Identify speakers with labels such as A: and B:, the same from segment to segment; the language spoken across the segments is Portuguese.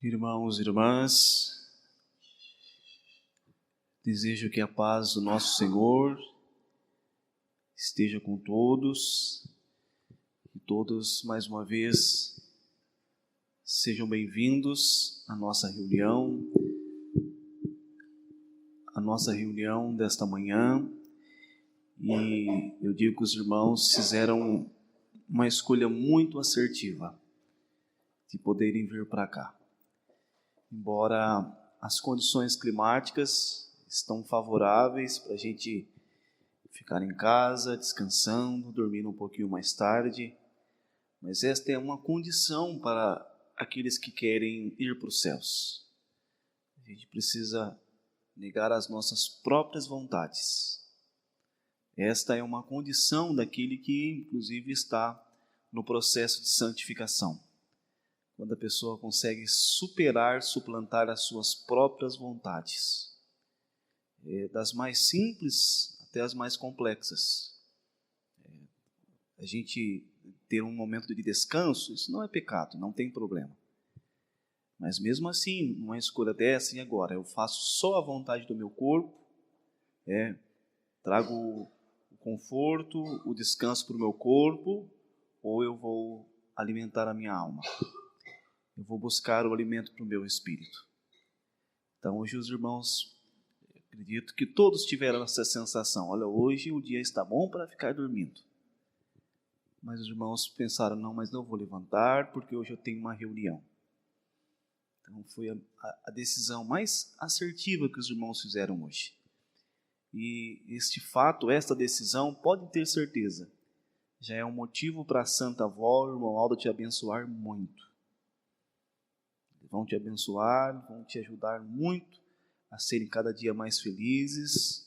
A: Irmãos e irmãs, desejo que a paz do nosso Senhor esteja com todos, e todos mais uma vez sejam bem-vindos à nossa reunião desta manhã. E eu digo que os irmãos fizeram uma escolha muito assertiva de poderem vir para cá. Embora as condições climáticas estão favoráveis para a gente ficar em casa, descansando, dormindo um pouquinho mais tarde, mas esta é uma condição para aqueles que querem ir para os céus. A gente precisa negar as nossas próprias vontades. Esta é uma condição daquele que, inclusive, está no processo de santificação. Quando a pessoa consegue suplantar as suas próprias vontades, das mais simples até as mais complexas. A gente ter um momento de descanso, isso não é pecado, não tem problema. Mas mesmo assim, numa escolha dessa, e agora? Eu faço só a vontade do meu corpo, trago o conforto, o descanso para o meu corpo, ou eu vou alimentar a minha alma? Eu vou buscar o alimento para o meu espírito. Então, hoje os irmãos, acredito que todos tiveram essa sensação. Olha, hoje o dia está bom para ficar dormindo. Mas os irmãos pensaram, não, mas não vou levantar porque hoje eu tenho uma reunião. Então, foi a decisão mais assertiva que os irmãos fizeram hoje. E esta decisão, pode ter certeza, já é um motivo para a Santa Avó, o irmão Aldo, te abençoar muito. Vão te abençoar, vão te ajudar muito a serem cada dia mais felizes,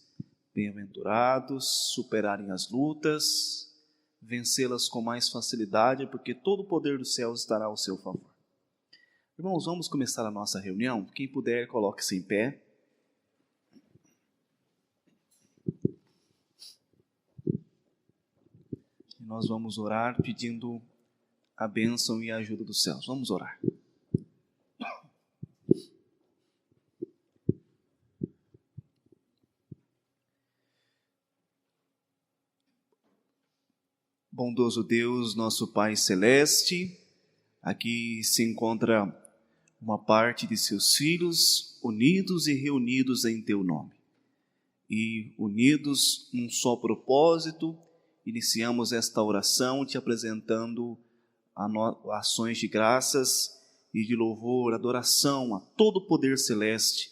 A: bem-aventurados, superarem as lutas, vencê-las com mais facilidade, porque todo o poder dos céus estará ao seu favor. Irmãos, vamos começar a nossa reunião. Quem puder, coloque-se em pé. E nós vamos orar pedindo a bênção e a ajuda dos céus. Vamos orar. Bondoso Deus, nosso Pai Celeste, aqui se encontra uma parte de seus filhos unidos e reunidos em Teu nome. E unidos num só propósito, iniciamos esta oração te apresentando ações de graças e de louvor, adoração a todo o poder celeste,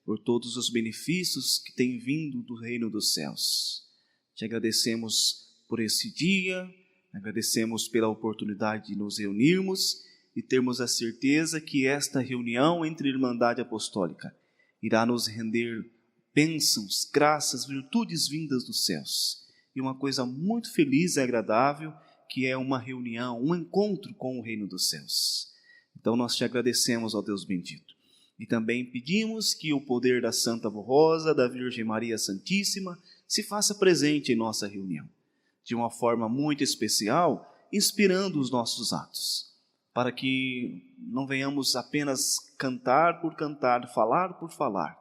A: por todos os benefícios que têm vindo do reino dos céus. Te agradecemos por esse dia, agradecemos pela oportunidade de nos reunirmos e termos a certeza que esta reunião entre a Irmandade Apostólica irá nos render bênçãos, graças, virtudes vindas dos céus. E uma coisa muito feliz e agradável, que é uma reunião, um encontro com o reino dos céus. Então nós te agradecemos, ó Deus bendito. E também pedimos que o poder da Santa Avó Rosa, da Virgem Maria Santíssima, se faça presente em nossa reunião, de uma forma muito especial, inspirando os nossos atos, para que não venhamos apenas cantar por cantar, falar por falar,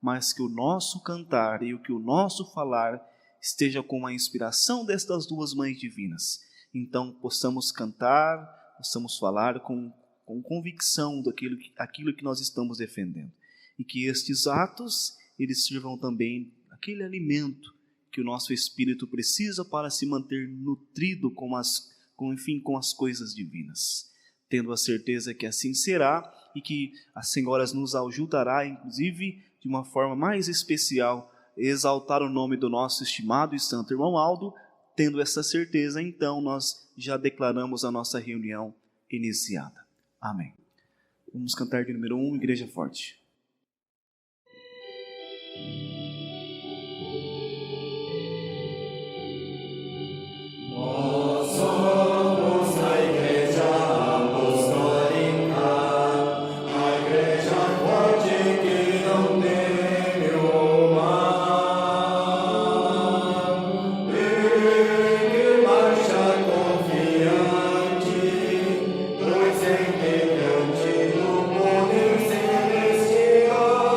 A: mas que o nosso cantar e o que o nosso falar esteja com a inspiração destas duas mães divinas. Então possamos cantar, possamos falar com convicção daquilo que nós estamos defendendo. E que estes atos, eles sirvam também aquele alimento que o nosso espírito precisa para se manter nutrido com com as coisas divinas, tendo a certeza que assim será e que a Senhora nos ajudará, inclusive, de uma forma mais especial, exaltar o nome do nosso estimado e santo irmão Aldo. Tendo essa certeza, então, nós já declaramos a nossa reunião iniciada. Amém. Vamos cantar de número 1, Igreja Forte.
B: Celestial,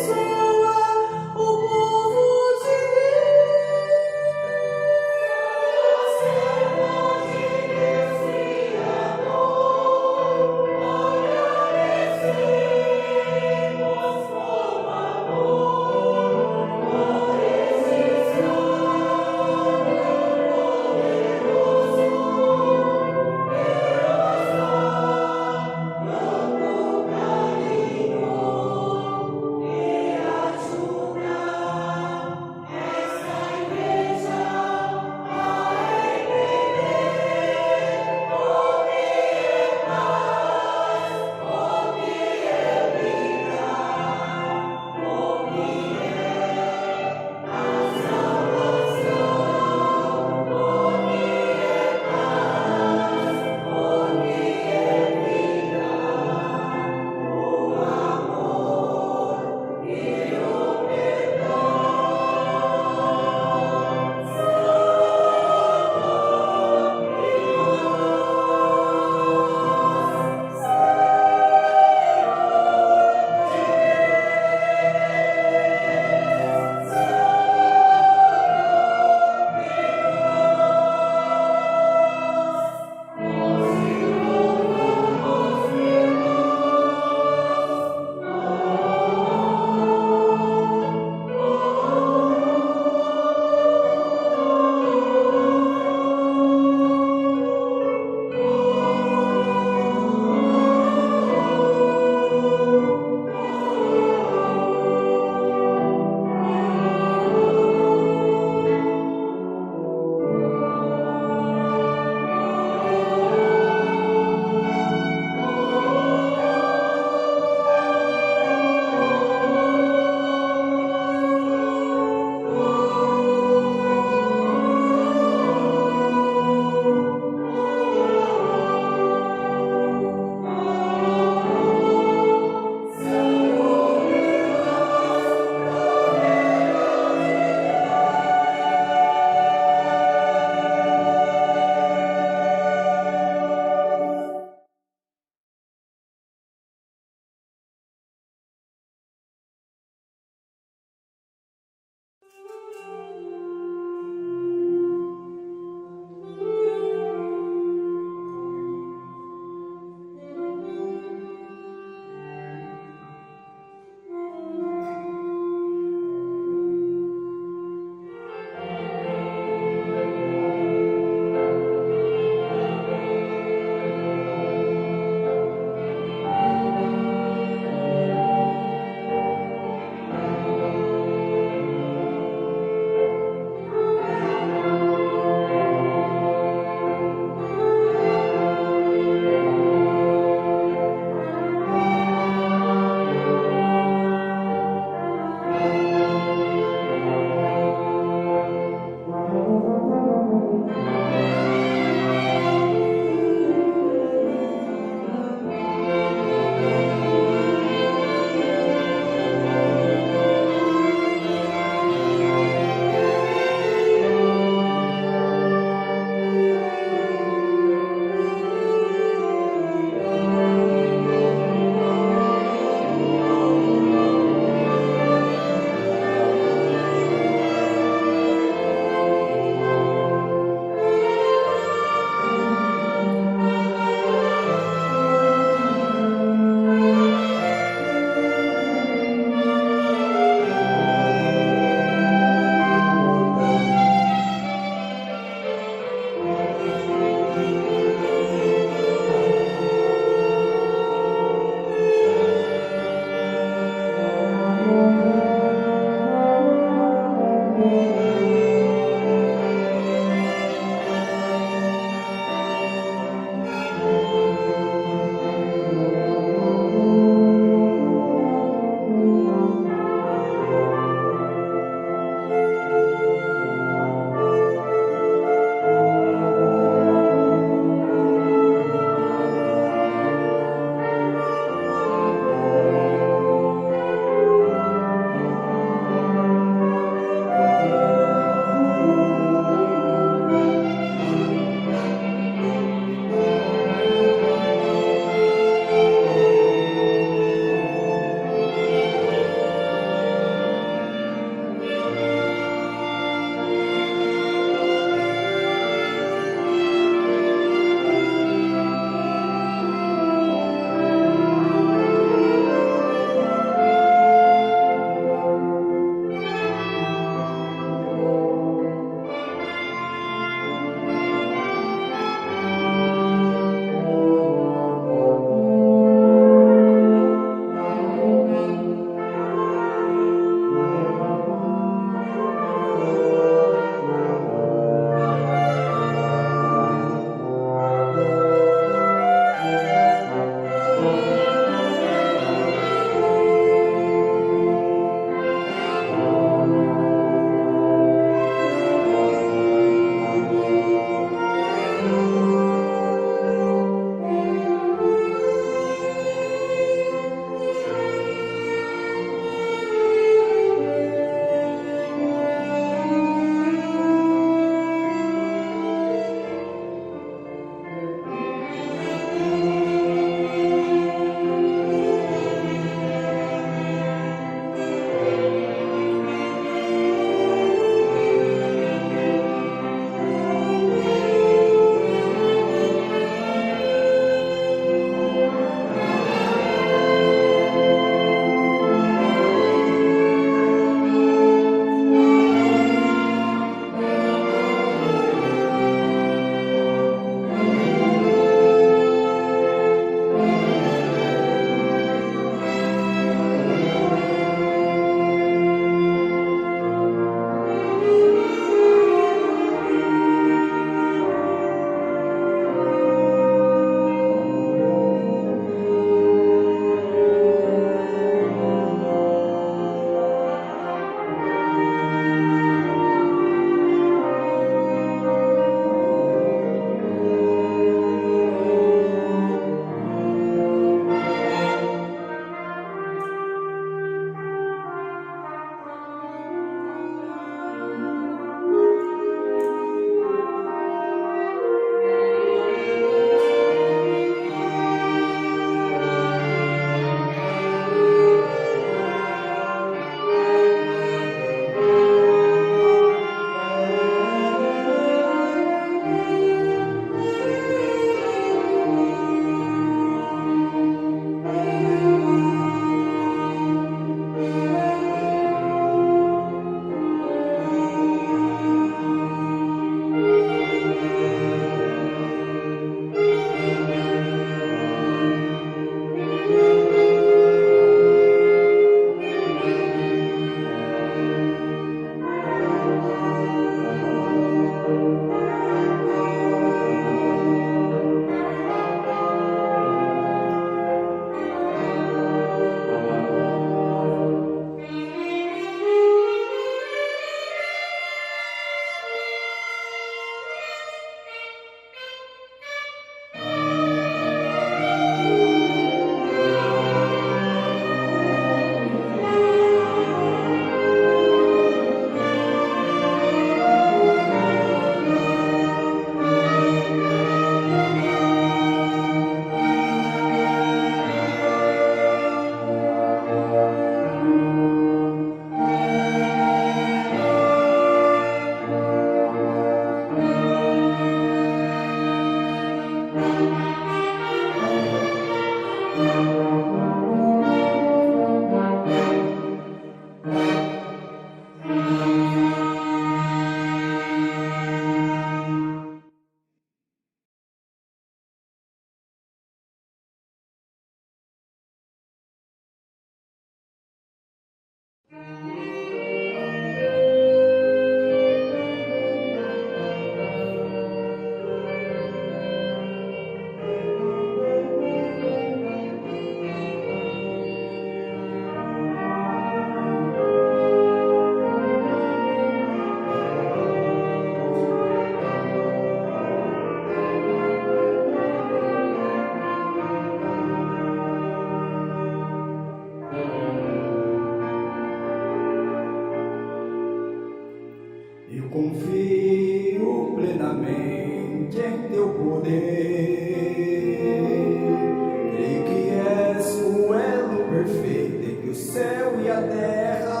B: Creio que és o elo perfeito entre o céu e a terra.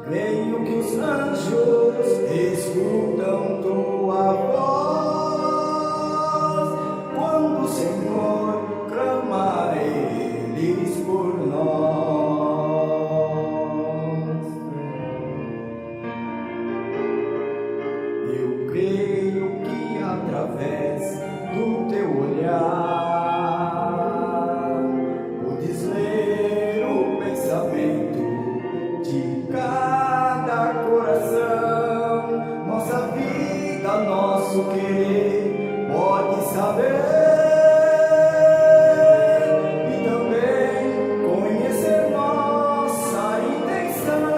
B: Creio que os anjos escutam tua voz quando o Senhor clama a eles por nós. Eu creio que através do teu olhar podes ler o pensamento de cada coração. Nossa vida, nosso querer pode saber e também conhecer nossa intenção.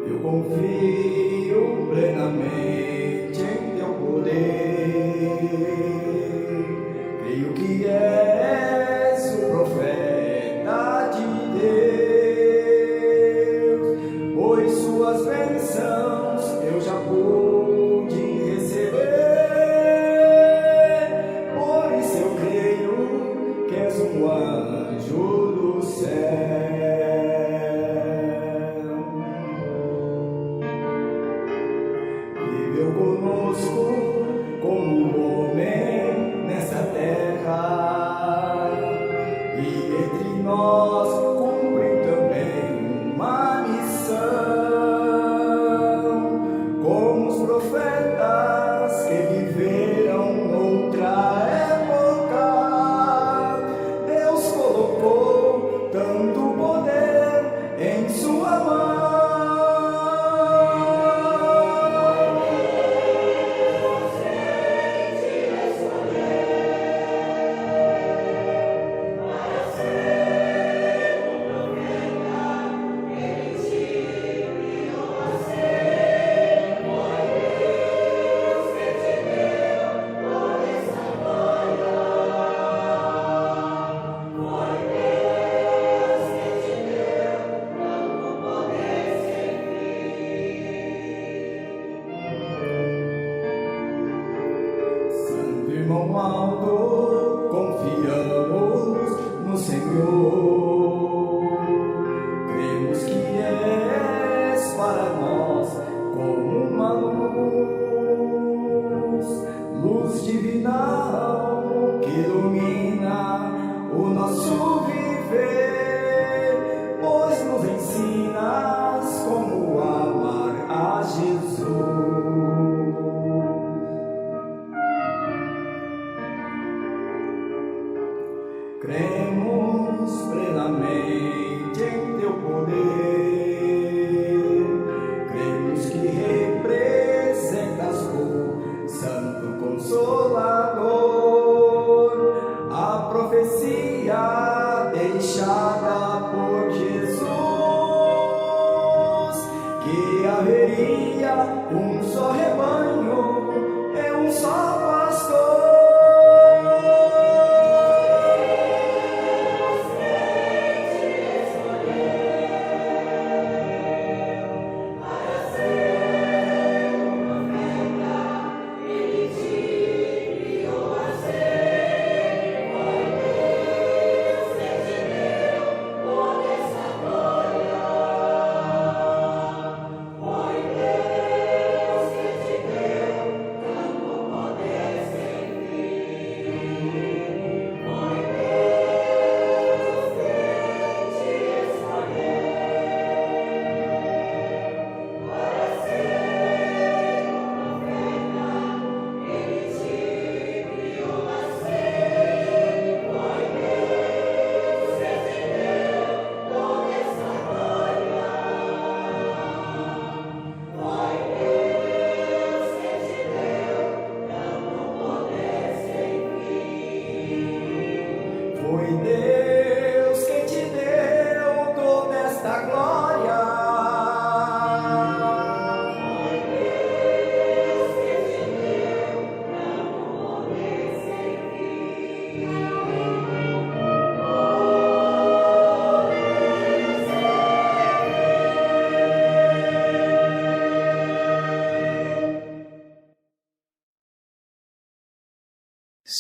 B: Eu confio plenamente em teu poder. Creio que és o profeta de Deus, pois suas bênçãos eu já pude receber. Por isso eu creio que és um anjo do céu. Viveu conosco como homem nessa terra e entre nós cumpriu também uma missão, como os profetas que viveram noutra época. Deus colocou tanto poder em sua mão. Irmão Aldo, confiamos no Senhor. Cremos que és para nós como uma luz divinal que ilumina o nosso viver, pois nos ensinas como amar a Jesus. Cremos plenamente em teu poder. Cremos que representas o Santo Consolador, a profecia deixada por Jesus, que haveria um só rebanho e um só pastor.
C: Foi Deus que te deu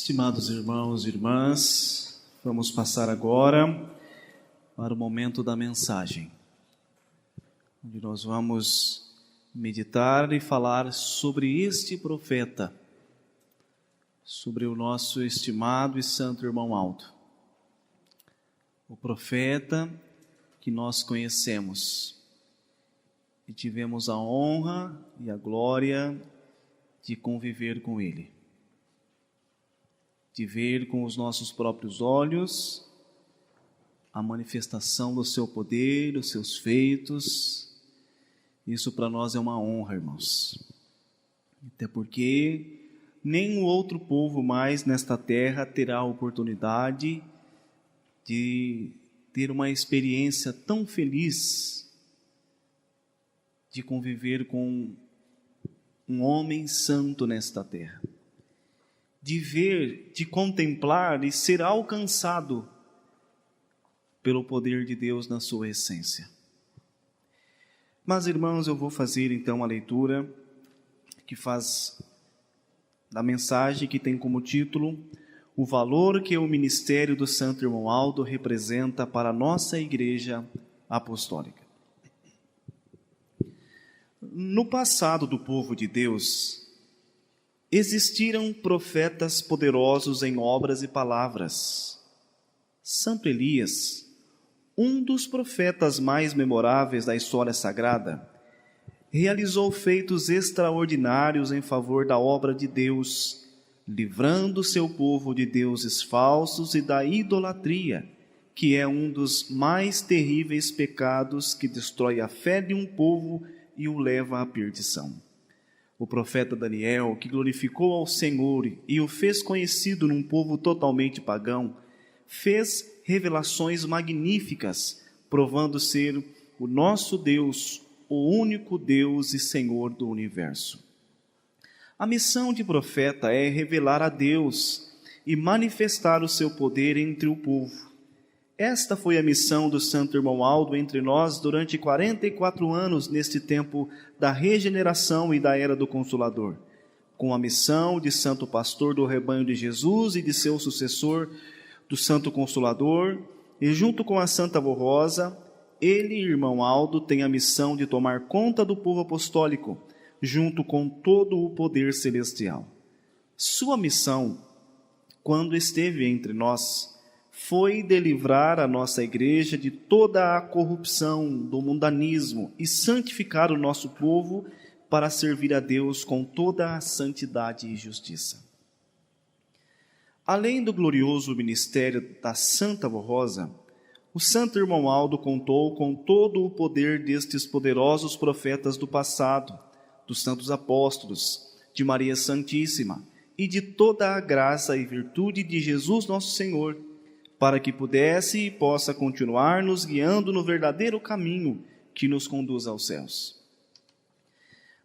A: Estimados irmãos e irmãs, vamos passar agora para o momento da mensagem, onde nós vamos meditar e falar sobre este profeta, sobre o nosso estimado e santo irmão Aldo, o profeta que nós conhecemos e tivemos a honra e a glória de conviver com ele, de ver com os nossos próprios olhos a manifestação do seu poder, dos seus feitos. Isso para nós é uma honra, irmãos. Até porque nenhum outro povo mais nesta terra terá a oportunidade de ter uma experiência tão feliz de conviver com um homem santo nesta terra, de ver, de contemplar e ser alcançado pelo poder de Deus na sua essência. Mas, irmãos, eu vou fazer então a leitura que faz da mensagem que tem como título o valor que o ministério do Santo Irmão Aldo representa para a nossa Igreja Apostólica. No passado do povo de Deus, existiram profetas poderosos em obras e palavras. Santo Elias, um dos profetas mais memoráveis da história sagrada, realizou feitos extraordinários em favor da obra de Deus, livrando seu povo de deuses falsos e da idolatria, que é um dos mais terríveis pecados que destrói a fé de um povo e o leva à perdição. O profeta Daniel, que glorificou ao Senhor e o fez conhecido num povo totalmente pagão, fez revelações magníficas, provando ser o nosso Deus, o único Deus e Senhor do universo. A missão de profeta é revelar a Deus e manifestar o seu poder entre o povo. Esta foi a missão do Santo Irmão Aldo entre nós durante 44 anos neste tempo da regeneração e da era do Consolador, com a missão de santo pastor do rebanho de Jesus e de seu sucessor, do Santo Consolador, e junto com a Santa Avó Rosa, ele, irmão Aldo, tem a missão de tomar conta do povo apostólico, junto com todo o poder celestial. Sua missão, quando esteve entre nós, foi de livrar a nossa igreja de toda a corrupção do mundanismo e santificar o nosso povo para servir a Deus com toda a santidade e justiça. Além do glorioso ministério da Santa Avó Rosa, o Santo Irmão Aldo contou com todo o poder destes poderosos profetas do passado, dos santos apóstolos, de Maria Santíssima e de toda a graça e virtude de Jesus nosso Senhor, para que pudesse e possa continuar nos guiando no verdadeiro caminho que nos conduz aos céus.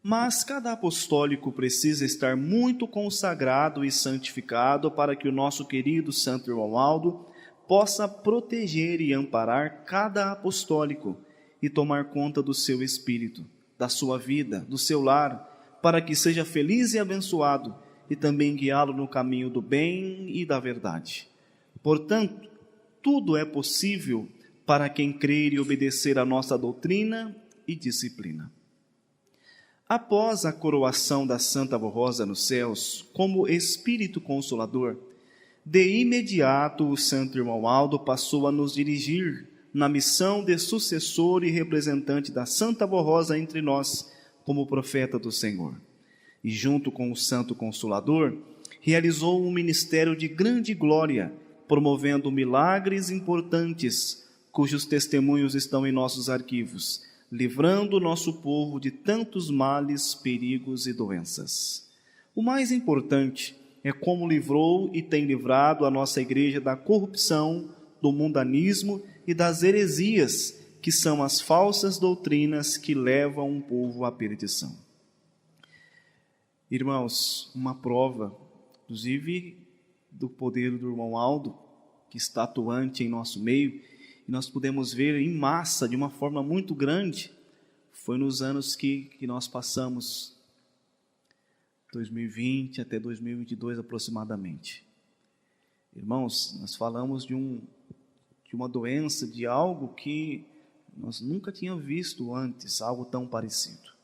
A: Mas cada apostólico precisa estar muito consagrado e santificado para que o nosso querido Santo Irmão Aldo possa proteger e amparar cada apostólico e tomar conta do seu espírito, da sua vida, do seu lar, para que seja feliz e abençoado e também guiá-lo no caminho do bem e da verdade. Portanto, tudo é possível para quem crer e obedecer à nossa doutrina e disciplina. Após a coroação da Santa Avó Rosa nos céus, como Espírito Consolador, de imediato o Santo Irmão Aldo passou a nos dirigir na missão de sucessor e representante da Santa Avó Rosa entre nós, como profeta do Senhor. E junto com o Santo Consolador, realizou um ministério de grande glória, promovendo milagres importantes, cujos testemunhos estão em nossos arquivos, livrando o nosso povo de tantos males, perigos e doenças. O mais importante é como livrou e tem livrado a nossa igreja da corrupção, do mundanismo e das heresias, que são as falsas doutrinas que levam um povo à perdição. Irmãos, uma prova, inclusive, do poder do irmão Aldo, que está atuante em nosso meio, e nós podemos ver em massa, de uma forma muito grande, foi nos anos que nós passamos, 2020 até 2022 aproximadamente. Irmãos, nós falamos de uma doença, de algo que nós nunca tínhamos visto antes, algo tão parecido.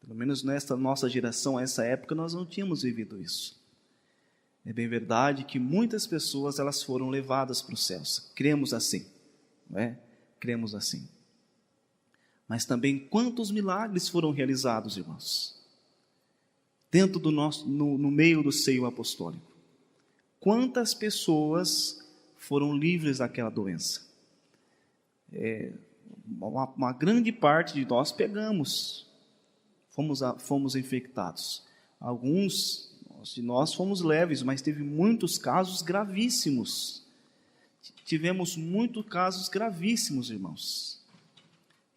A: Pelo menos nesta nossa geração, essa época, nós não tínhamos vivido isso. É bem verdade que muitas pessoas elas foram levadas para os céus. Cremos assim, não é? Cremos assim. Mas também quantos milagres foram realizados, irmãos? Dentro do no meio do seio apostólico. Quantas pessoas foram livres daquela doença? Uma grande parte de nós pegamos, fomos infectados. Alguns de nós fomos leves, mas teve muitos casos gravíssimos. Tivemos muitos casos gravíssimos, irmãos,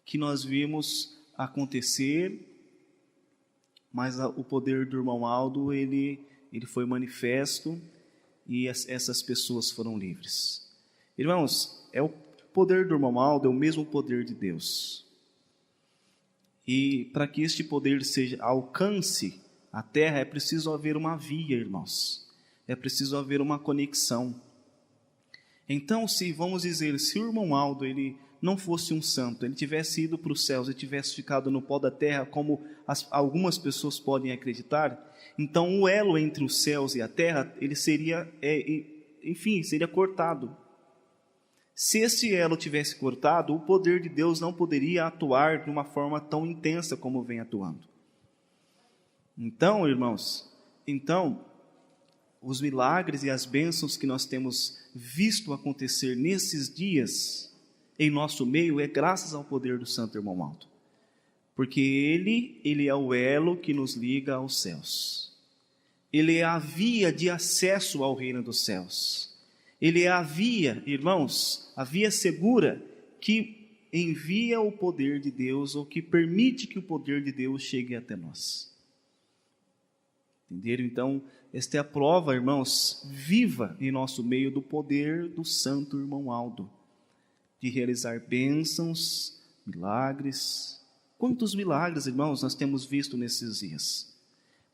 A: que nós vimos acontecer, mas o poder do irmão Aldo, ele foi manifesto e essas pessoas foram livres. Irmãos, o poder do irmão Aldo é o mesmo poder de Deus. E para que este poder alcance a terra, é preciso haver uma via, irmãos. É preciso haver uma conexão. Então, se o irmão Aldo, ele não fosse um santo, ele tivesse ido para os céus, ele tivesse ficado no pó da terra, como algumas pessoas podem acreditar, então o elo entre os céus e a terra, ele seria cortado. Se esse elo tivesse cortado, o poder de Deus não poderia atuar de uma forma tão intensa como vem atuando. Então, irmãos, os milagres e as bênçãos que nós temos visto acontecer nesses dias em nosso meio é graças ao poder do Santo Irmão Aldo. Porque ele é o elo que nos liga aos céus. Ele é a via de acesso ao reino dos céus. Ele é a via, irmãos, a via segura que envia o poder de Deus, ou que permite que o poder de Deus chegue até nós. Entenderam? Então, esta é a prova, irmãos, viva em nosso meio do poder do Santo Irmão Aldo, de realizar bênçãos, milagres. Quantos milagres, irmãos, nós temos visto nesses dias?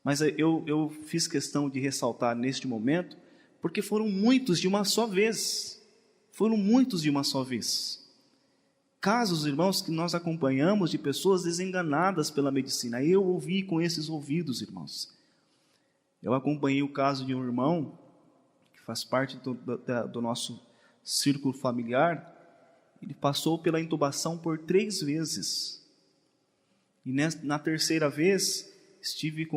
A: Mas eu fiz questão de ressaltar neste momento, porque foram muitos de uma só vez. Foram muitos de uma só vez. Casos, irmãos, que nós acompanhamos de pessoas desenganadas pela medicina. Eu ouvi com esses ouvidos, irmãos. Eu acompanhei o caso de um irmão, que faz parte do nosso círculo familiar. Ele passou pela intubação por 3 vezes. E na terceira vez, estive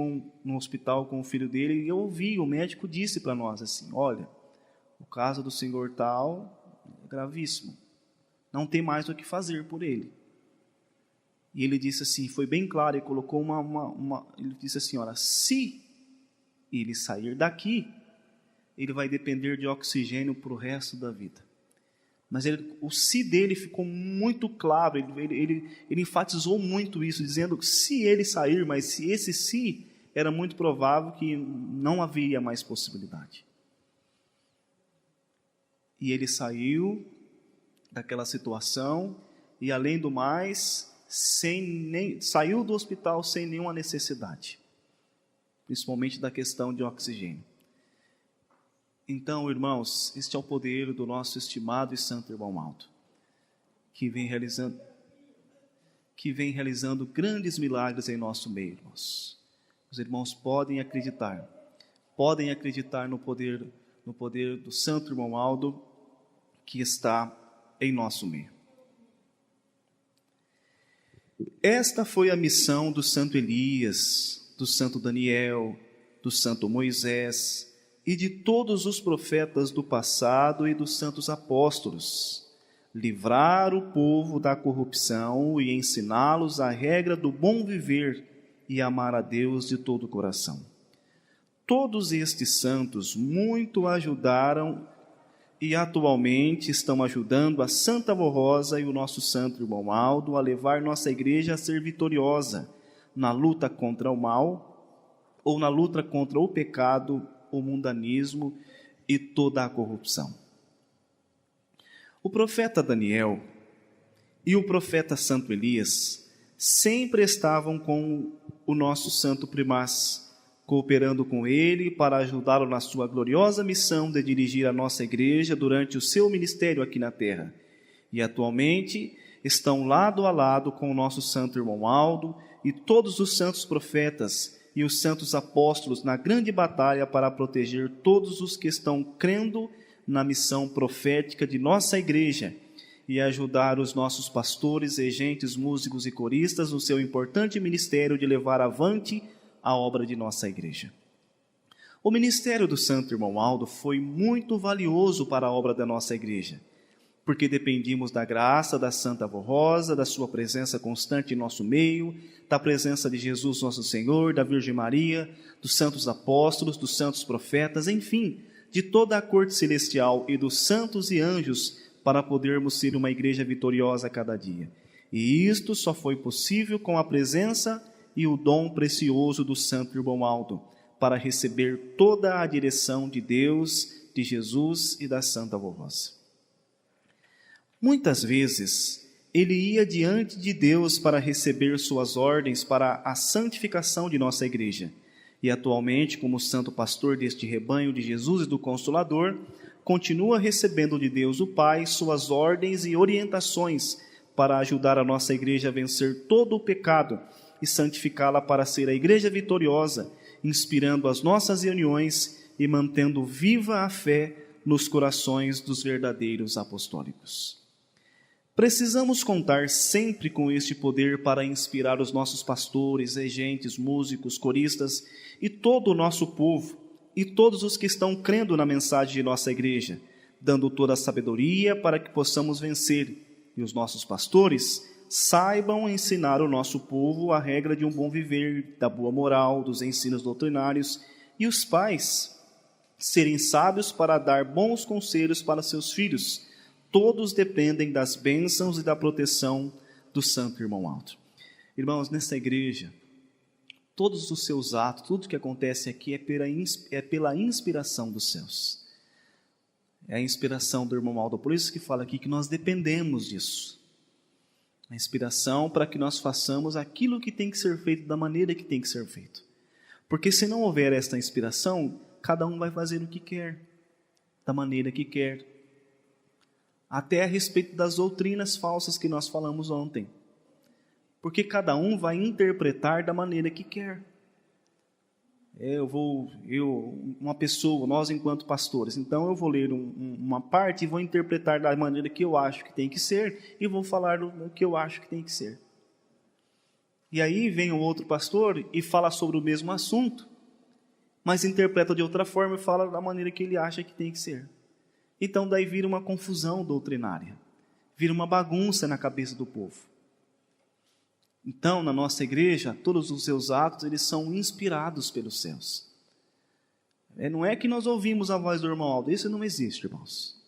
A: no hospital com o filho dele, e eu ouvi, o médico disse para nós assim: olha, o caso do senhor tal é gravíssimo, não tem mais o que fazer por ele. E ele disse assim, foi bem claro, ele colocou ele disse assim: olha, se ele sair daqui, ele vai depender de oxigênio para o resto da vida. Mas o se dele ficou muito claro, ele enfatizou muito isso, dizendo que se ele sair, mas se esse se, era muito provável que não haveria mais possibilidade. E ele saiu daquela situação, e além do mais, saiu do hospital sem nenhuma necessidade, principalmente da questão de oxigênio. Então, irmãos, este é o poder do nosso estimado e santo irmão Aldo, que vem realizando grandes milagres em nosso meio, irmãos. Os irmãos podem acreditar no poder do santo irmão Aldo, que está em nosso meio. Esta foi a missão do santo Elias, do santo Daniel, do santo Moisés e de todos os profetas do passado e dos santos apóstolos: livrar o povo da corrupção e ensiná-los a regra do bom viver e amar a Deus de todo o coração. Todos estes santos muito ajudaram e atualmente estão ajudando a Santa Avó Rosa e o nosso santo irmão Aldo a levar nossa igreja a ser vitoriosa na luta contra o mal, ou na luta contra o pecado, o mundanismo e toda a corrupção. O profeta Daniel e o profeta Santo Elias sempre estavam com o nosso santo primaz, cooperando com ele para ajudá-lo na sua gloriosa missão de dirigir a nossa igreja durante o seu ministério aqui na terra. E atualmente estão lado a lado com o nosso santo irmão Aldo e todos os santos profetas e os santos apóstolos na grande batalha para proteger todos os que estão crendo na missão profética de nossa igreja e ajudar os nossos pastores, regentes, músicos e coristas no seu importante ministério de levar avante a obra de nossa igreja. O ministério do santo irmão Aldo foi muito valioso para a obra da nossa igreja, porque dependimos da graça da Santa Avó Rosa, da sua presença constante em nosso meio, da presença de Jesus nosso Senhor, da Virgem Maria, dos santos apóstolos, dos santos profetas, enfim, de toda a corte celestial e dos santos e anjos para podermos ser uma igreja vitoriosa a cada dia. E isto só foi possível com a presença e o dom precioso do santo irmão Aldo, para receber toda a direção de Deus, de Jesus e da Santa Avó Rosa. Muitas vezes, ele ia diante de Deus para receber suas ordens para a santificação de nossa igreja. E atualmente, como santo pastor deste rebanho de Jesus e do Consolador, continua recebendo de Deus o Pai suas ordens e orientações para ajudar a nossa igreja a vencer todo o pecado e santificá-la para ser a igreja vitoriosa, inspirando as nossas reuniões e mantendo viva a fé nos corações dos verdadeiros apostólicos. Precisamos contar sempre com este poder para inspirar os nossos pastores, regentes, músicos, coristas e todo o nosso povo e todos os que estão crendo na mensagem de nossa igreja, dando toda a sabedoria para que possamos vencer. E os nossos pastores saibam ensinar o nosso povo a regra de um bom viver, da boa moral, dos ensinos doutrinários, e os pais serem sábios para dar bons conselhos para seus filhos. Todos dependem das bênçãos e da proteção do santo irmão Aldo. Irmãos, nessa igreja, todos os seus atos, tudo que acontece aqui é pela inspiração dos céus. É a inspiração do irmão Aldo, por isso que fala aqui que nós dependemos disso. A inspiração para que nós façamos aquilo que tem que ser feito da maneira que tem que ser feito. Porque se não houver esta inspiração, cada um vai fazer o que quer, da maneira que quer. Até a respeito das doutrinas falsas que nós falamos ontem. Porque cada um vai interpretar da maneira que quer. Uma pessoa, nós enquanto pastores, então eu vou ler uma parte e vou interpretar da maneira que eu acho que tem que ser e vou falar do que eu acho que tem que ser. E aí vem o outro pastor e fala sobre o mesmo assunto, mas interpreta de outra forma e fala da maneira que ele acha que tem que ser. Então daí vira uma confusão doutrinária, vira uma bagunça na cabeça do povo. Então, na nossa igreja, todos os seus atos, eles são inspirados pelos céus. Não é que nós ouvimos a voz do irmão Aldo, isso não existe, irmãos.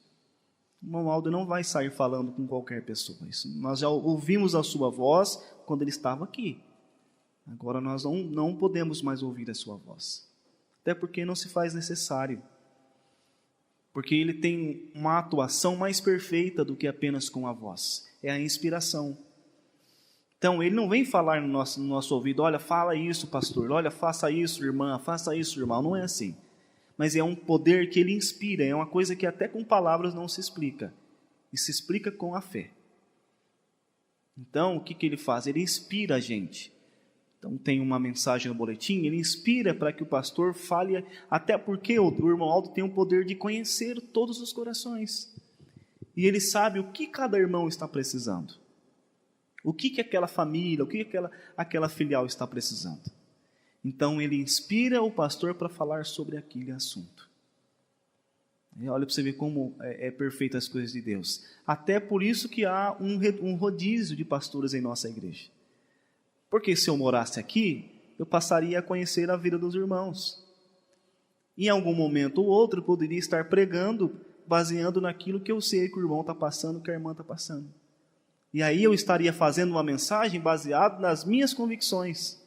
A: O irmão Aldo não vai sair falando com qualquer pessoa. Nós já ouvimos a sua voz quando ele estava aqui. Agora nós não podemos mais ouvir a sua voz. Até porque não se faz necessário. Porque ele tem uma atuação mais perfeita do que apenas com a voz. É a inspiração. Então, ele não vem falar no nosso ouvido, olha, fala isso, pastor, olha, faça isso, irmã, faça isso, irmão. Não é assim. Mas é um poder que ele inspira, é uma coisa que até com palavras não se explica. E se explica com a fé. Então, o que ele faz? Ele inspira a gente. Então, tem uma mensagem no boletim, ele inspira para que o pastor fale, até porque o irmão Aldo tem o poder de conhecer todos os corações. E ele sabe o que cada irmão está precisando. O que aquela família, o que aquela filial está precisando. Então, ele inspira o pastor para falar sobre aquele assunto. E olha para você ver como é perfeito as coisas de Deus. Até por isso que há um rodízio de pastores em nossa igreja. Porque se eu morasse aqui, eu passaria a conhecer a vida dos irmãos. Em algum momento ou outro, eu poderia estar pregando, baseando naquilo que eu sei que o irmão está passando, que a irmã está passando. E aí eu estaria fazendo uma mensagem baseada nas minhas convicções,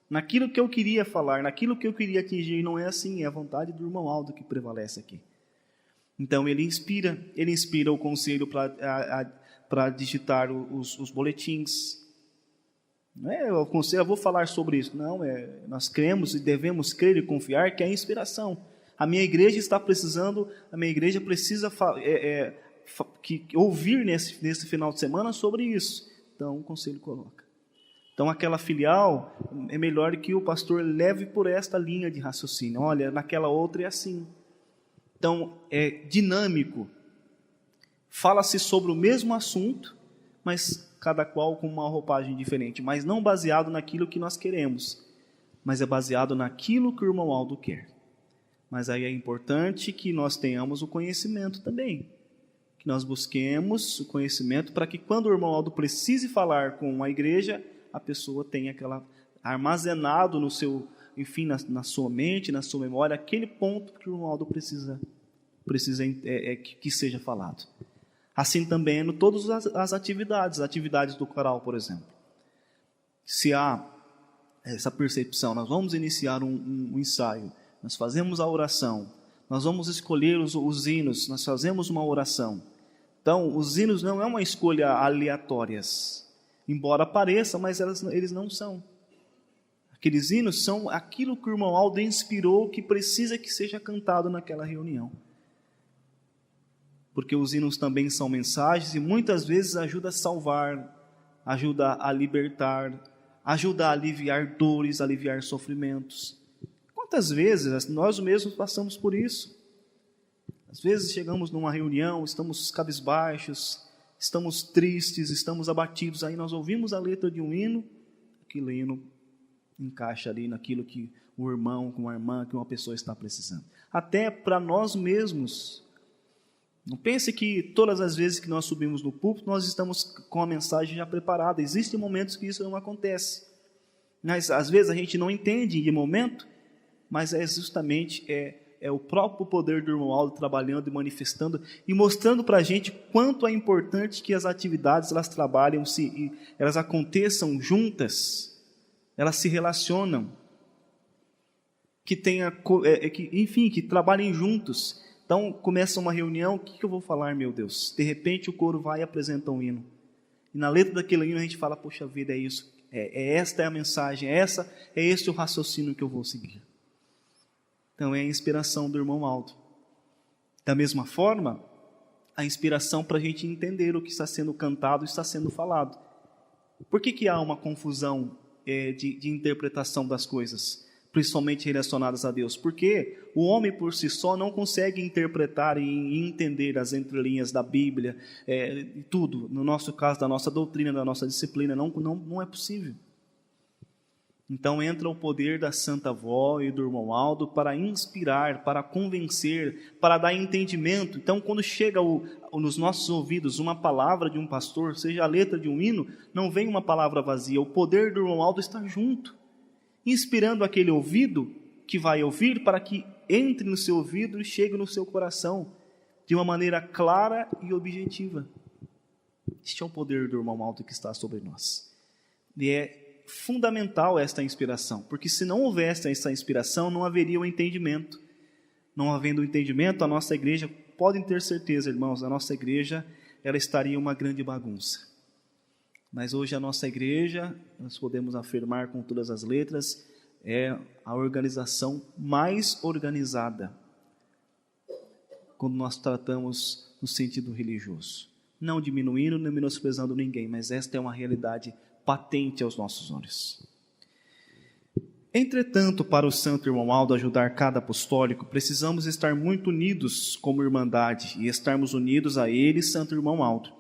A: naquilo que eu queria falar, naquilo que eu queria atingir. Não é assim, é a vontade do irmão Aldo que prevalece aqui. Então ele inspira o conselho para digitar os boletins. Não é o conselho, eu vou falar sobre isso. Não, nós cremos e devemos crer e confiar que é inspiração. A minha igreja está precisando, a minha igreja precisa ouvir nesse final de semana sobre isso. Então, o conselho coloca. Então, aquela filial, é melhor que o pastor leve por esta linha de raciocínio. Olha, naquela outra é assim. Então, é dinâmico. Fala-se sobre o mesmo assunto, mas cada qual com uma roupagem diferente. Mas não baseado naquilo que nós queremos, mas é baseado naquilo que o irmão Aldo quer. Mas aí é importante que nós tenhamos o conhecimento também. Que nós busquemos o conhecimento para que quando o irmão Aldo precise falar com a igreja, a pessoa tenha aquela armazenado no seu, enfim, na sua mente, na sua memória, aquele ponto que o irmão Aldo precisa que seja falado. Assim também em todas as atividades do coral, por exemplo. Se há essa percepção, nós vamos iniciar um ensaio, nós fazemos a oração, nós vamos escolher os hinos, nós fazemos uma oração. Então, os hinos não é uma escolha aleatórias, embora pareça, mas eles não são. Aqueles hinos são aquilo que o irmão Aldo inspirou, que precisa que seja cantado naquela reunião. Porque os hinos também são mensagens e muitas vezes ajuda a salvar, ajuda a libertar, ajuda a aliviar dores, aliviar sofrimentos. Quantas vezes nós mesmos passamos por isso? Às vezes chegamos numa reunião, estamos cabisbaixos, estamos tristes, estamos abatidos, aí nós ouvimos a letra de um hino, aquele hino encaixa ali naquilo que o irmão, com a irmã, que uma pessoa está precisando. Até para nós mesmos. Não pense que todas as vezes que nós subimos no púlpito, nós estamos com a mensagem já preparada. Existem momentos que isso não acontece. Mas às vezes a gente não entende de momento, mas é justamente o próprio poder do irmão Aldo trabalhando e manifestando e mostrando para a gente quanto é importante que as atividades elas trabalhem, elas aconteçam juntas, elas se relacionam, que trabalhem juntos. Então, começa uma reunião, o que eu vou falar, meu Deus? De repente, o coro vai e apresenta um hino. E na letra daquele hino, a gente fala, poxa vida, é isso. Esta é a mensagem, é esse o raciocínio que eu vou seguir. Então, é a inspiração do irmão Aldo. Da mesma forma, a inspiração para a gente entender o que está sendo cantado e está sendo falado. Por que há uma confusão de interpretação das coisas? Principalmente relacionadas a Deus, porque o homem por si só não consegue interpretar e entender as entrelinhas da Bíblia, tudo, no nosso caso, da nossa doutrina, da nossa disciplina, não é possível. Então entra o poder da Santa Avó e do irmão Aldo para inspirar, para convencer, para dar entendimento. Então quando chega nos nossos ouvidos uma palavra de um pastor, seja a letra de um hino, não vem uma palavra vazia, o poder do irmão Aldo está junto, inspirando aquele ouvido que vai ouvir para que entre no seu ouvido e chegue no seu coração de uma maneira clara e objetiva. Este é o poder do irmão Aldo que está sobre nós. E é fundamental esta inspiração, porque se não houvesse essa inspiração, não haveria o entendimento. Não havendo o entendimento, a nossa igreja, podem ter certeza, irmãos, a nossa igreja, ela estaria uma grande bagunça. Mas hoje a nossa igreja, nós podemos afirmar com todas as letras, é a organização mais organizada quando nós tratamos no sentido religioso. Não diminuindo, nem menosprezando ninguém, mas esta é uma realidade patente aos nossos olhos. Entretanto, para o santo irmão Aldo ajudar cada apostólico, precisamos estar muito unidos como irmandade e estarmos unidos a ele, santo irmão Aldo.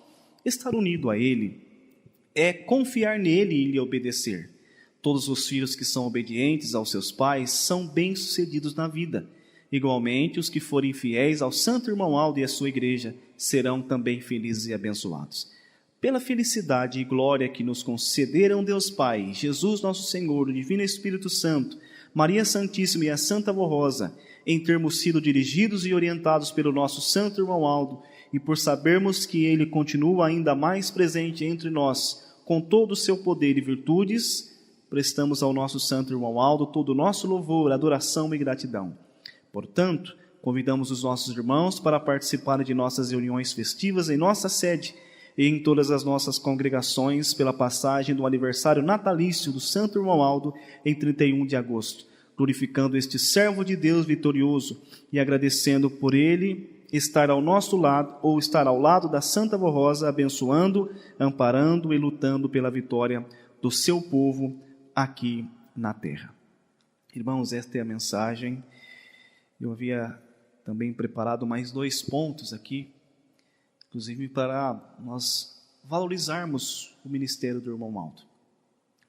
A: Estar unido a ele é confiar nele e lhe obedecer. Todos os filhos que são obedientes aos seus pais são bem-sucedidos na vida. Igualmente, os que forem fiéis ao santo irmão Aldo e à sua igreja serão também felizes e abençoados. Pela felicidade e glória que nos concederam Deus Pai, Jesus nosso Senhor, o Divino Espírito Santo, Maria Santíssima e a Santa Avó Rosa, em termos sido dirigidos e orientados pelo nosso santo irmão Aldo, e por sabermos que ele continua ainda mais presente entre nós, com todo o seu poder e virtudes, prestamos ao nosso santo irmão Aldo todo o nosso louvor, adoração e gratidão. Portanto, convidamos os nossos irmãos para participarem de nossas reuniões festivas em nossa sede, e em todas as nossas congregações pela passagem do aniversário natalício do Santo Irmão Aldo em 31 de agosto, glorificando este servo de Deus vitorioso e agradecendo por ele estar ao nosso lado, ou estar ao lado da Santa Vó Rosa, abençoando, amparando e lutando pela vitória do seu povo aqui na terra. Irmãos, esta é a mensagem. Eu havia também preparado mais 2 pontos aqui, inclusive para nós valorizarmos o ministério do irmão Aldo.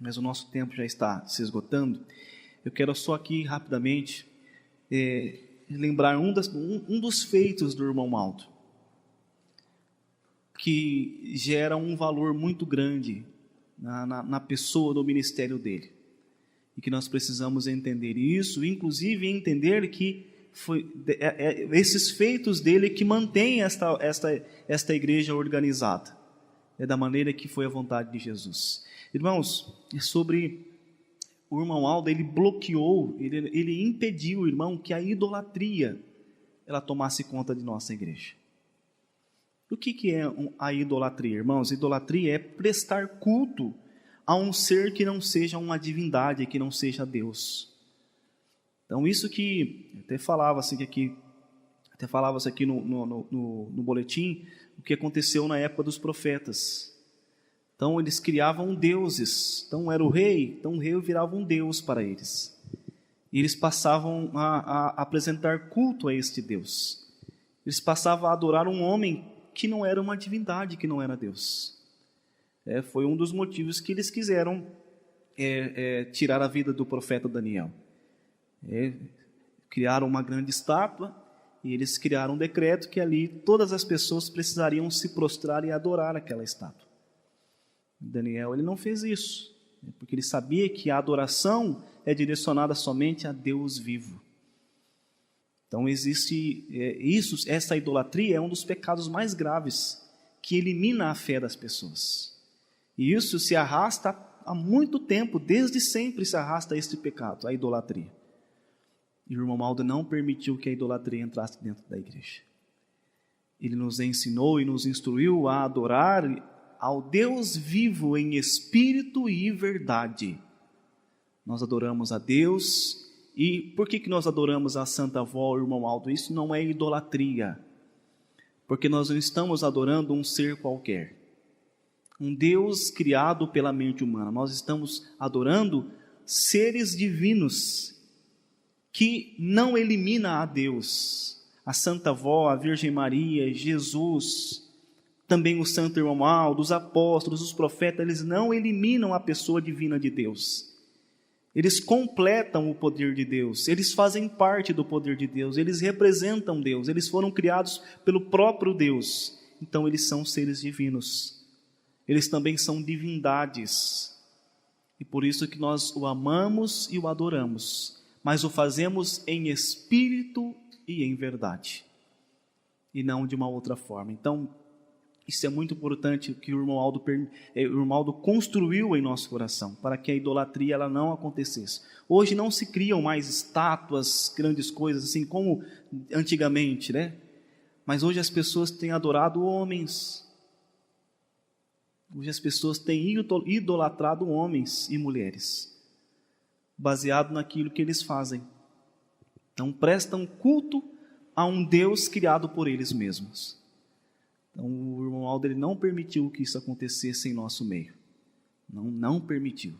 A: Mas o nosso tempo já está se esgotando. Eu quero só aqui rapidamente lembrar um dos feitos do irmão Aldo, que gera um valor muito grande na pessoa, do ministério dele, e que nós precisamos entender isso, inclusive entender que foi esses feitos dele que mantém esta igreja organizada, da maneira que foi a vontade de Jesus. Irmãos, sobre o irmão Aldo, ele bloqueou, ele impediu, irmão, que a idolatria ela tomasse conta de nossa igreja. O que é a idolatria, irmãos? Idolatria é prestar culto a um ser que não seja uma divindade, que não seja Deus. Então, isso que até falava-se aqui no boletim, o que aconteceu na época dos profetas. Então, eles criavam deuses. Então, era o rei. Então, o rei virava um deus para eles. E eles passavam a apresentar culto a este Deus. Eles passavam a adorar um homem que não era uma divindade, que não era Deus. Foi um dos motivos que eles quiseram tirar a vida do profeta Daniel. Criaram uma grande estátua e eles criaram um decreto que ali todas as pessoas precisariam se prostrar e adorar aquela estátua. Daniel, ele não fez isso, porque ele sabia que a adoração é direcionada somente a Deus vivo. Então existe essa idolatria é um dos pecados mais graves que elimina a fé das pessoas. E isso se arrasta há muito tempo, desde sempre se arrasta este pecado, a idolatria. E o irmão Aldo não permitiu que a idolatria entrasse dentro da igreja. Ele nos ensinou e nos instruiu a adorar ao Deus vivo em espírito e verdade. Nós adoramos a Deus. E por que nós adoramos a Santa Vó, o irmão Aldo? Isso não é idolatria, porque nós não estamos adorando um ser qualquer, um Deus criado pela mente humana. Nós estamos adorando seres divinos que não elimina a Deus. A Santa Vó, a Virgem Maria, Jesus, também o Santo Irmão Aldo, os apóstolos, os profetas, eles não eliminam a pessoa divina de Deus. Eles completam o poder de Deus, eles fazem parte do poder de Deus, eles representam Deus, eles foram criados pelo próprio Deus. Então eles são seres divinos, eles também são divindades. E por isso que nós o amamos e o adoramos, mas o fazemos em espírito e em verdade, e não de uma outra forma. Então, isso é muito importante que o irmão Aldo construiu em nosso coração, para que a idolatria ela não acontecesse. Hoje não se criam mais estátuas, grandes coisas, assim como antigamente, né? Mas hoje as pessoas têm adorado homens. Hoje as pessoas têm idolatrado homens e mulheres, baseado naquilo que eles fazem. Então prestam culto a um Deus criado por eles mesmos. Então, o irmão Aldo ele não permitiu que isso acontecesse em nosso meio. Não permitiu.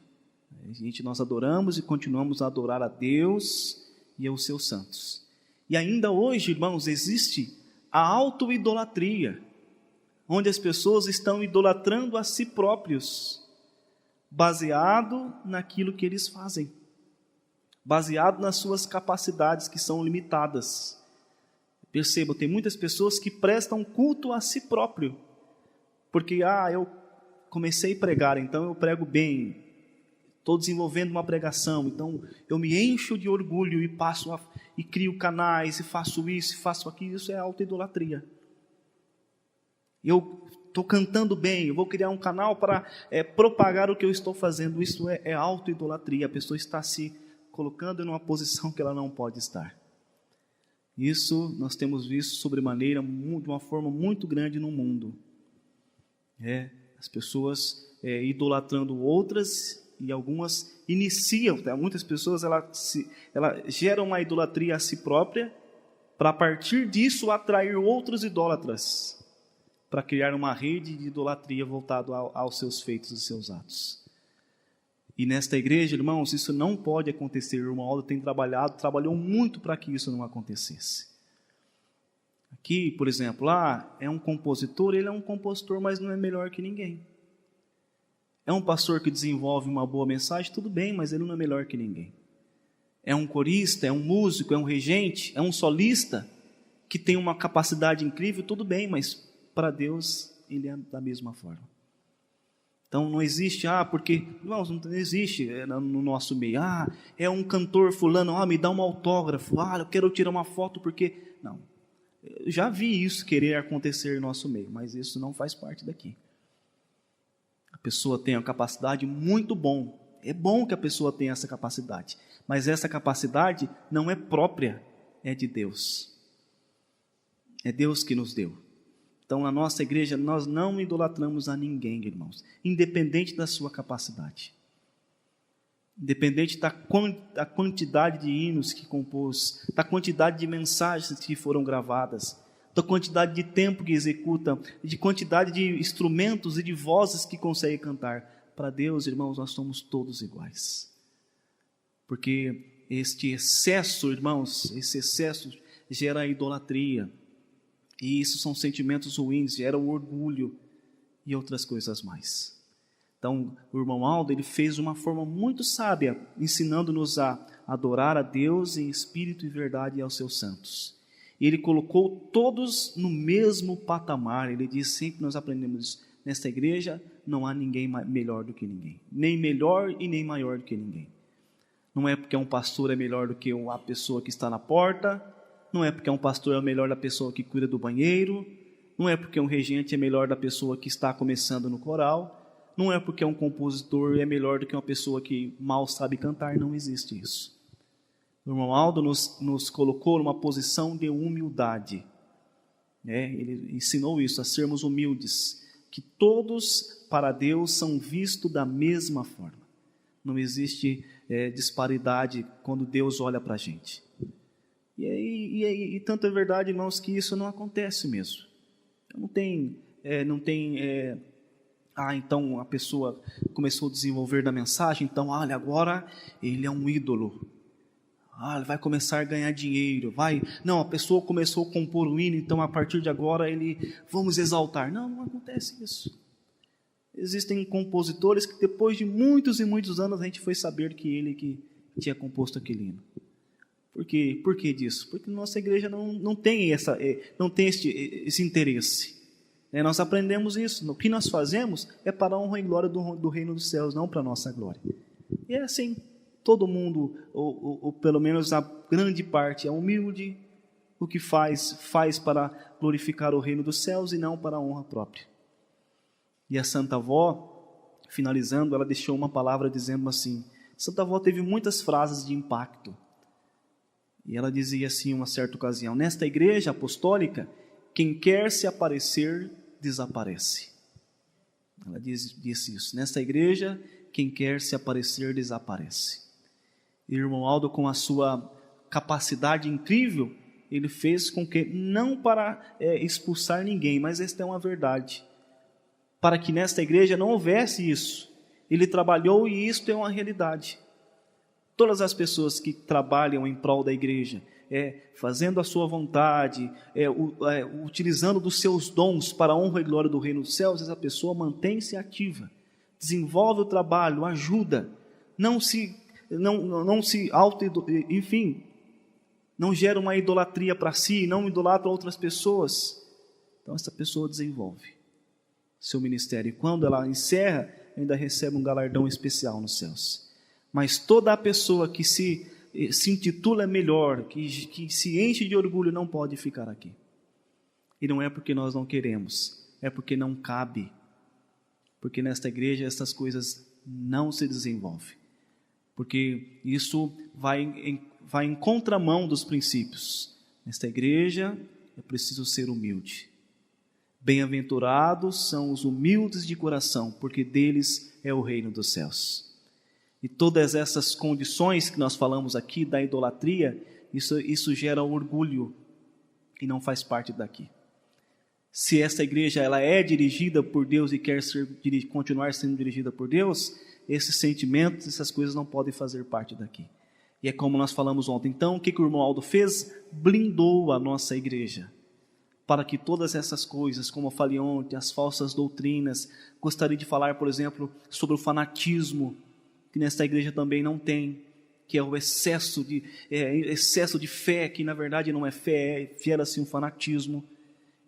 A: Nós adoramos e continuamos a adorar a Deus e aos seus santos. E ainda hoje, irmãos, existe a auto-idolatria, onde as pessoas estão idolatrando a si próprios, baseado naquilo que eles fazem, baseado nas suas capacidades que são limitadas. Perceba, tem muitas pessoas que prestam culto a si próprio, porque eu comecei a pregar, então eu prego bem, estou desenvolvendo uma pregação, então eu me encho de orgulho e crio canais, e faço isso, e faço aquilo. Isso é auto-idolatria. Eu estou cantando bem, eu vou criar um canal para propagar o que eu estou fazendo. Isso é auto-idolatria. A pessoa está se colocando em uma posição que ela não pode estar. Isso nós temos visto sobremaneira, de uma forma muito grande no mundo. As pessoas idolatrando outras, e algumas iniciam, muitas pessoas ela geram uma idolatria a si própria, para a partir disso atrair outros idólatras, para criar uma rede de idolatria voltada aos seus feitos e seus atos. E nesta igreja, irmãos, isso não pode acontecer. O irmão Aldo tem trabalhou muito para que isso não acontecesse. Aqui, por exemplo, lá é um compositor, ele é um compositor, mas não é melhor que ninguém. É um pastor que desenvolve uma boa mensagem, tudo bem, mas ele não é melhor que ninguém. É um corista, é um músico, é um regente, é um solista, que tem uma capacidade incrível, tudo bem, mas para Deus ele é da mesma forma. Então não existe, porque, irmãos, não existe no nosso meio, é um cantor fulano, me dá um autógrafo, eu quero tirar uma foto porque... Não, eu já vi isso querer acontecer no nosso meio, mas isso não faz parte daqui. A pessoa tem uma capacidade muito bom, é bom que a pessoa tenha essa capacidade, mas essa capacidade não é própria, é de Deus. É Deus que nos deu. Então, na nossa igreja, nós não idolatramos a ninguém, irmãos, independente da sua capacidade, independente da quantidade de hinos que compôs, da quantidade de mensagens que foram gravadas, da quantidade de tempo que executa, de quantidade de instrumentos e de vozes que consegue cantar. Para Deus, irmãos, nós somos todos iguais. Porque este excesso, irmãos, esse excesso gera idolatria. E isso são sentimentos ruins, gera o orgulho e outras coisas mais. Então, o irmão Aldo, ele fez de uma forma muito sábia, ensinando-nos a adorar a Deus em espírito e verdade e aos seus santos. E ele colocou todos no mesmo patamar. Ele diz, sempre nós aprendemos isso, nesta igreja não há ninguém melhor do que ninguém. Nem melhor e nem maior do que ninguém. Não é porque um pastor é melhor do que a pessoa que está na porta, não é porque um pastor é melhor da pessoa que cuida do banheiro, não é porque um regente é melhor da pessoa que está começando no coral, não é porque um compositor é melhor do que uma pessoa que mal sabe cantar, não existe isso. O irmão Aldo nos colocou numa posição de humildade. Ele ensinou isso, a sermos humildes, que todos para Deus são vistos da mesma forma. Não existe disparidade quando Deus olha para a gente. E tanto é verdade, irmãos, que isso não acontece mesmo. Então a pessoa começou a desenvolver da mensagem, então, olha, agora ele é um ídolo. Ele vai começar a ganhar dinheiro. Não, a pessoa começou a compor um hino, então a partir de agora vamos exaltar. Não acontece isso. Existem compositores que depois de muitos e muitos anos a gente foi saber que ele que tinha composto aquele hino. Por que disso? Porque nossa igreja não tem esse interesse. Nós aprendemos isso. O que nós fazemos é para a honra e glória do reino dos céus, não para a nossa glória. E é assim, todo mundo, ou pelo menos a grande parte, é humilde. O que faz para glorificar o reino dos céus e não para a honra própria. E a Santa Avó, finalizando, ela deixou uma palavra dizendo assim, Santa Avó teve muitas frases de impacto. E ela dizia assim, em uma certa ocasião, nesta igreja apostólica, quem quer se aparecer, desaparece. Ela disse isso, nesta igreja, quem quer se aparecer, desaparece. E o irmão Aldo, com a sua capacidade incrível, ele fez com que, não para expulsar ninguém, mas esta é uma verdade, para que nesta igreja não houvesse isso. Ele trabalhou e isto é uma realidade. Todas as pessoas que trabalham em prol da igreja, fazendo a sua vontade, utilizando dos seus dons para a honra e glória do reino dos céus, essa pessoa mantém-se ativa, desenvolve o trabalho, ajuda, não se não gera uma idolatria para si, não idolatra outras pessoas. Então essa pessoa desenvolve seu ministério, e quando ela encerra, ainda recebe um galardão especial nos céus. Mas toda a pessoa que se intitula melhor, que se enche de orgulho, não pode ficar aqui. E não é porque nós não queremos, é porque não cabe. Porque nesta igreja essas coisas não se desenvolvem. Porque isso vai em contramão dos princípios. Nesta igreja é preciso ser humilde. Bem-aventurados são os humildes de coração, porque deles é o reino dos céus. E todas essas condições que nós falamos aqui da idolatria, isso gera orgulho e não faz parte daqui. Se essa igreja ela é dirigida por Deus e quer continuar sendo dirigida por Deus, esses sentimentos, essas coisas não podem fazer parte daqui. E é como nós falamos ontem. Então, o que o irmão Aldo fez? Blindou a nossa igreja, para que todas essas coisas, como eu falei ontem, as falsas doutrinas, gostaria de falar, por exemplo, sobre o fanatismo, que nesta igreja também não tem, que é o excesso de fé, que na verdade não é fé, é fiel assim um fanatismo,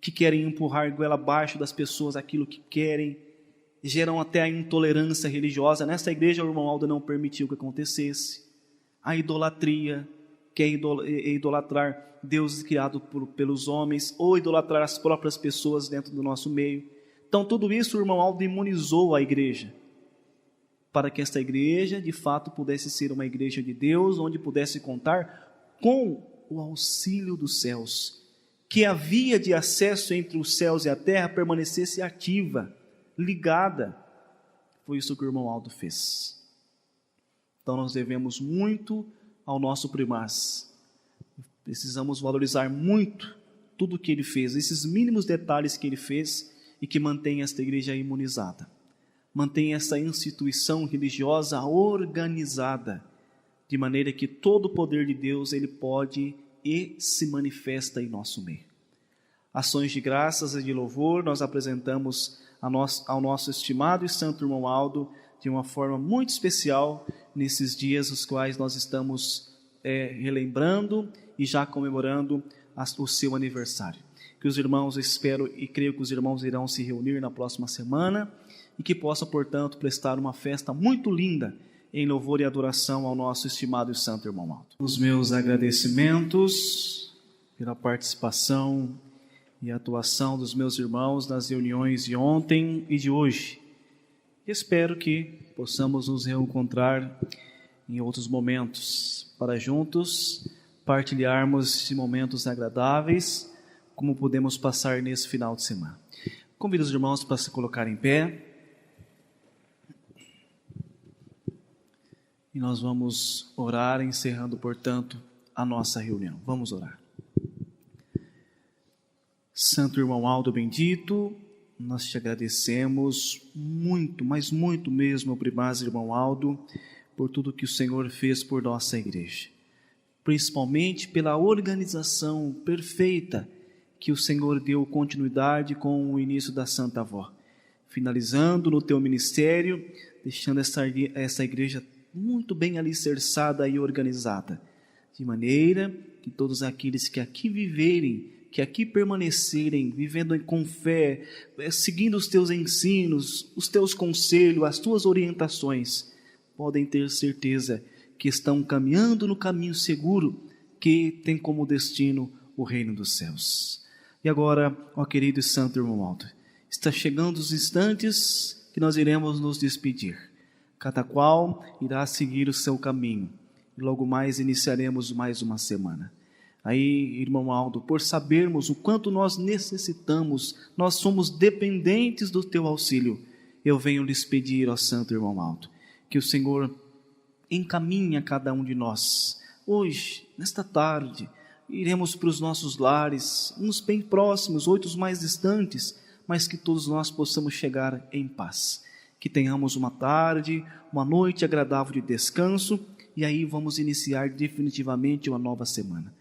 A: que querem empurrar goela abaixo das pessoas aquilo que querem, geram até a intolerância religiosa. Nesta igreja o irmão Aldo não permitiu que acontecesse. A idolatria, que é idolatrar deuses criados pelos homens, ou idolatrar as próprias pessoas dentro do nosso meio. Então tudo isso o irmão Aldo imunizou a igreja, para que esta igreja de fato pudesse ser uma igreja de Deus, onde pudesse contar com o auxílio dos céus, que a via de acesso entre os céus e a terra permanecesse ativa, ligada. Foi isso que o irmão Aldo fez. Então nós devemos muito ao nosso primaz. Precisamos valorizar muito tudo o que ele fez, esses mínimos detalhes que ele fez e que mantém esta igreja imunizada. Mantém essa instituição religiosa organizada, de maneira que todo o poder de Deus ele pode e se manifesta em nosso meio. Ações de graças e de louvor nós apresentamos ao nosso estimado e santo irmão Aldo de uma forma muito especial nesses dias os quais nós estamos relembrando e já comemorando o seu aniversário. Que os irmãos, espero e creio que os irmãos irão se reunir na próxima semana e que possa, portanto, prestar uma festa muito linda em louvor e adoração ao nosso estimado e santo irmão Aldo. Os meus agradecimentos pela participação e atuação dos meus irmãos nas reuniões de ontem e de hoje. E espero que possamos nos reencontrar em outros momentos, para juntos partilharmos de momentos agradáveis, como podemos passar nesse final de semana. Convido os irmãos para se colocar em pé. E nós vamos orar, encerrando, portanto, a nossa reunião. Vamos orar. Santo irmão Aldo bendito, nós te agradecemos muito, mas muito mesmo, primaz irmão Aldo, por tudo que o Senhor fez por nossa igreja. Principalmente pela organização perfeita que o Senhor deu continuidade com o início da Santa Avó. Finalizando no teu ministério, deixando essa igreja muito bem alicerçada e organizada, de maneira que todos aqueles que aqui viverem, que aqui permanecerem, vivendo com fé, seguindo os teus ensinos, os teus conselhos, as tuas orientações, podem ter certeza que estão caminhando no caminho seguro, que tem como destino o reino dos céus. E agora, ó querido e santo irmão Aldo, está chegando os instantes que nós iremos nos despedir. Cada qual irá seguir o seu caminho. E logo mais iniciaremos mais uma semana. Aí, irmão Aldo, por sabermos o quanto nós necessitamos, nós somos dependentes do teu auxílio, eu venho lhes pedir, ó santo irmão Aldo, que o Senhor encaminhe a cada um de nós. Hoje, nesta tarde, iremos para os nossos lares, uns bem próximos, outros mais distantes, mas que todos nós possamos chegar em paz. Que tenhamos uma tarde, uma noite agradável de descanso, e aí vamos iniciar definitivamente uma nova semana.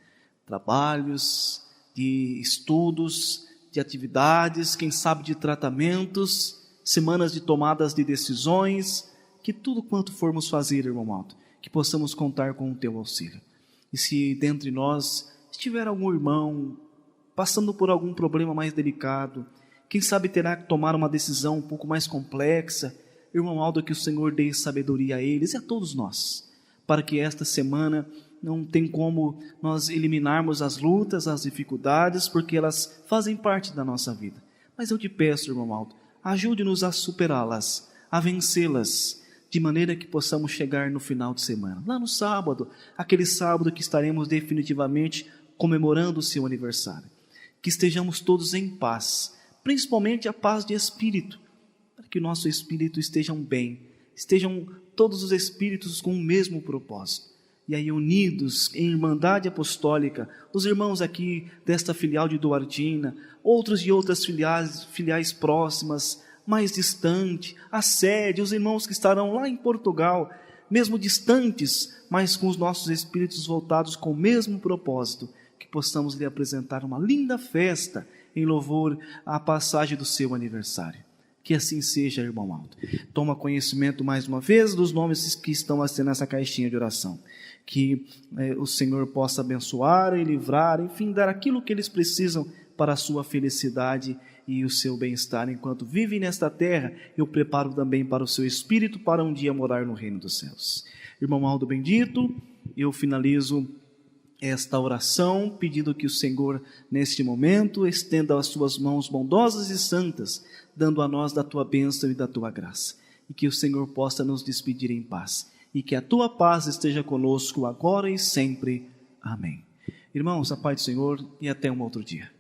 A: Trabalhos, de estudos, de atividades, quem sabe de tratamentos, semanas de tomadas de decisões, que tudo quanto formos fazer, irmão Aldo, que possamos contar com o teu auxílio. E se dentre nós estiver algum irmão passando por algum problema mais delicado, quem sabe terá que tomar uma decisão um pouco mais complexa, irmão Aldo, que o Senhor dê sabedoria a eles e a todos nós, para que esta semana não tem como nós eliminarmos as lutas, as dificuldades, porque elas fazem parte da nossa vida. Mas eu te peço, irmão Aldo, ajude-nos a superá-las, a vencê-las, de maneira que possamos chegar no final de semana, lá no sábado, aquele sábado que estaremos definitivamente comemorando o seu aniversário. Que estejamos todos em paz, principalmente a paz de espírito, para que o nosso espírito estejam bem, estejam todos os espíritos com o mesmo propósito. E aí unidos em irmandade apostólica, os irmãos aqui desta filial de Duartina, outros de outras filiais próximas, mais distante, a sede, os irmãos que estarão lá em Portugal, mesmo distantes, mas com os nossos espíritos voltados com o mesmo propósito, que possamos lhe apresentar uma linda festa em louvor à passagem do seu aniversário. Que assim seja, irmão Aldo. Toma conhecimento mais uma vez dos nomes que estão assim nessa caixinha de oração. Que o Senhor possa abençoar e livrar, enfim, dar aquilo que eles precisam para a sua felicidade e o seu bem-estar enquanto vivem nesta terra. Eu preparo também para o seu espírito para um dia morar no reino dos céus. Irmão Aldo bendito, eu finalizo esta oração pedindo que o Senhor neste momento estenda as suas mãos bondosas e santas, dando a nós da tua bênção e da tua graça, e que o Senhor possa nos despedir em paz, e que a tua paz esteja conosco agora e sempre. Amém. Irmãos, a paz do Senhor e até um outro dia.